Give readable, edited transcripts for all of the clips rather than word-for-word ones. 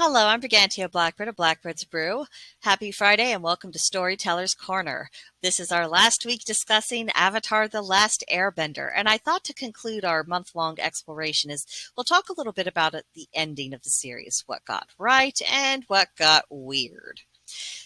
Hello, I'm BrigantiaBlackbird of BlackbirdsBrew. Happy Friday and welcome to Storyteller's Corner. This is our last week discussing Avatar: The Last Airbender, and I thought to conclude our month-long exploration is we'll talk a little bit about the ending of the series, what got right and what got weird.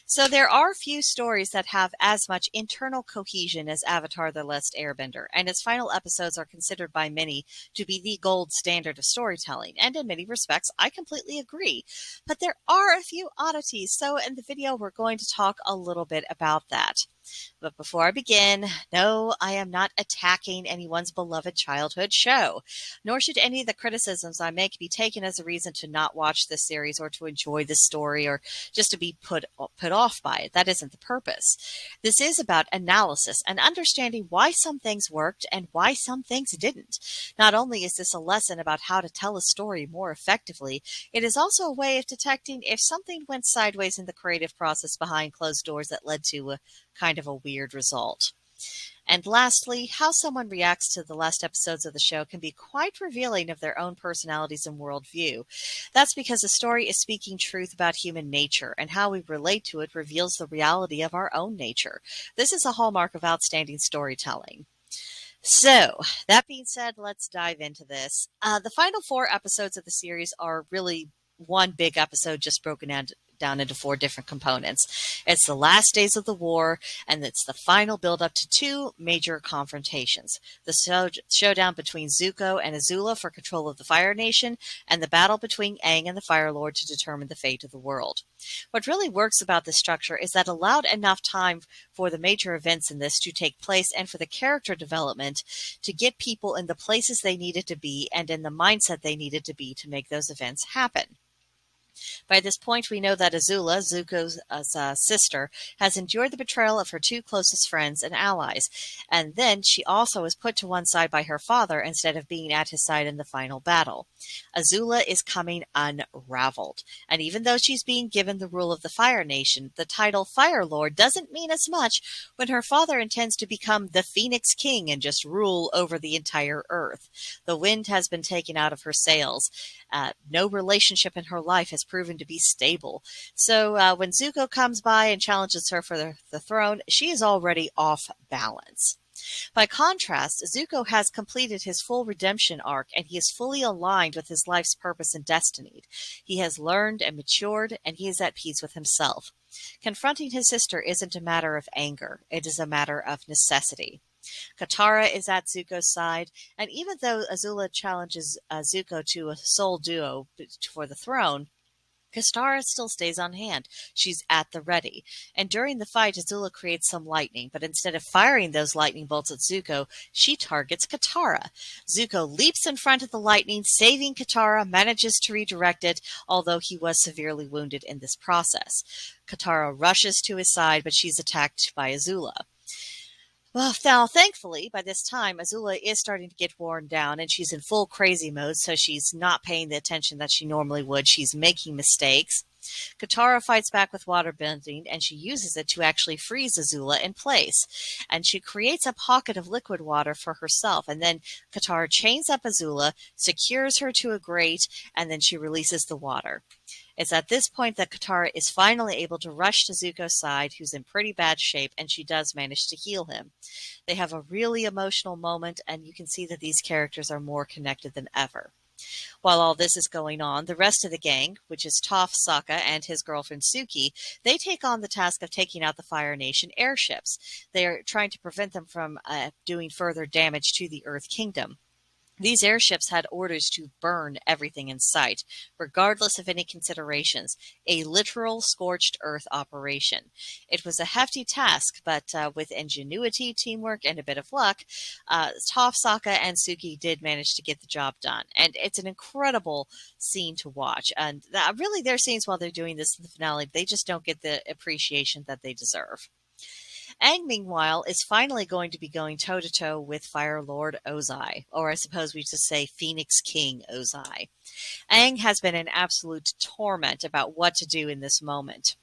So there are few stories that have as much internal cohesion as Avatar: The Last Airbender, and its final episodes are considered by many to be the gold standard of storytelling, and in many respects I completely agree. But there are a few oddities, so in the video we're going to talk a little bit about that. But before I begin, no, I am not attacking anyone's beloved childhood show, nor should any of the criticisms I make be taken as a reason to not watch this series or to enjoy this story or just to be put off by it. That isn't the purpose. This is about analysis and understanding why some things worked and why some things didn't. Not only is this a lesson about how to tell a story more effectively, it is also a way of detecting if something went sideways in the creative process behind closed doors that led to a kind of a weird result. And lastly, how someone reacts to the last episodes of the show can be quite revealing of their own personalities and worldview. That's because the story is speaking truth about human nature, and how we relate to it reveals the reality of our own nature. This is a hallmark of outstanding storytelling. So, that being said, let's dive into this. The final 4 episodes of the series are really one big episode just broken down into 4 different components. It's the last days of the war, and it's the final build-up to 2 major confrontations. The showdown between Zuko and Azula for control of the Fire Nation, and the battle between Aang and the Fire Lord to determine the fate of the world. What really works about this structure is that it allowed enough time for the major events in this to take place and for the character development to get people in the places they needed to be and in the mindset they needed to be to make those events happen. By this point, we know that Azula, Zuko's sister, has endured the betrayal of her 2 closest friends and allies, and then she also is put to one side by her father instead of being at his side in the final battle. Azula is coming unraveled, and even though she's being given the rule of the Fire Nation, the title Fire Lord doesn't mean as much when her father intends to become the Phoenix King and just rule over the entire earth. The wind has been taken out of her sails. No relationship in her life has proven to be stable. So when Zuko comes by and challenges her for the throne, she is already off balance. By contrast, Zuko has completed his full redemption arc, and he is fully aligned with his life's purpose and destiny. He has learned and matured, and he is at peace with himself. Confronting his sister isn't a matter of anger. It is a matter of necessity. Katara is at Zuko's side, and even though Azula challenges Zuko to a soul duo for the throne, Katara still stays on hand. She's at the ready. And during the fight, Azula creates some lightning, but instead of firing those lightning bolts at Zuko, she targets Katara. Zuko leaps in front of the lightning, saving Katara, manages to redirect it, although he was severely wounded in this process. Katara rushes to his side, but she's attacked by Azula. Well, now, thankfully, by this time, Azula is starting to get worn down, and she's in full crazy mode, so she's not paying the attention that she normally would. She's making mistakes. Katara fights back with waterbending, and she uses it to actually freeze Azula in place. And she creates a pocket of liquid water for herself, and then Katara chains up Azula, secures her to a grate, and then she releases the water. It's at this point that Katara is finally able to rush to Zuko's side, who's in pretty bad shape, and she does manage to heal him. They have a really emotional moment, and you can see that these characters are more connected than ever. While all this is going on, the rest of the gang, which is Toph, Sokka, and his girlfriend Suki, they take on the task of taking out the Fire Nation airships. They are trying to prevent them from doing further damage to the Earth Kingdom. These airships had orders to burn everything in sight, regardless of any considerations, a literal scorched earth operation. It was a hefty task, but with ingenuity, teamwork, and a bit of luck, Toph, Sokka, and Suki did manage to get the job done. And it's an incredible scene to watch. And really, their scenes while they're doing this in the finale, they just don't get the appreciation that they deserve. Aang, meanwhile, is finally going to be going toe-to-toe with Fire Lord Ozai, or I suppose we just say Phoenix King Ozai. Aang has been in absolute torment about what to do in this moment.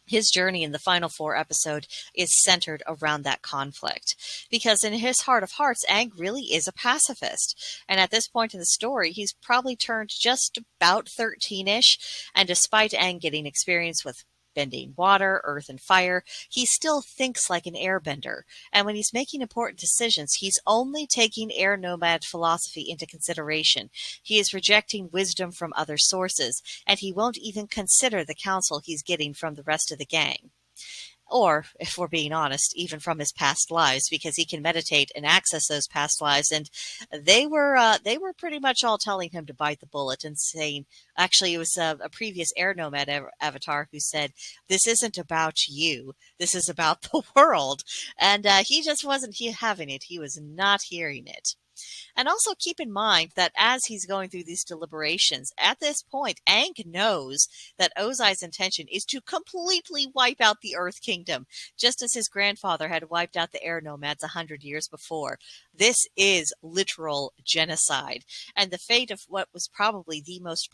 His journey in the final 4 episode is centered around that conflict. Because in his heart of hearts, Aang really is a pacifist. And at this point in the story, he's probably turned just about 13-ish. And despite Aang getting experience with bending water, earth, and fire, he still thinks like an airbender. And when he's making important decisions, he's only taking air nomad philosophy into consideration. He is rejecting wisdom from other sources, and he won't even consider the counsel he's getting from the rest of the gang. Or, if we're being honest, even from his past lives, because he can meditate and access those past lives. And they were pretty much all telling him to bite the bullet and saying, actually, it was a previous air nomad avatar who said, "This isn't about you. This is about the world." And he just wasn't having it. He was not hearing it. And also keep in mind that as he's going through these deliberations, at this point, Aang knows that Ozai's intention is to completely wipe out the Earth Kingdom, just as his grandfather had wiped out the air nomads 100 years before. This is literal genocide, and the fate of what was probably the most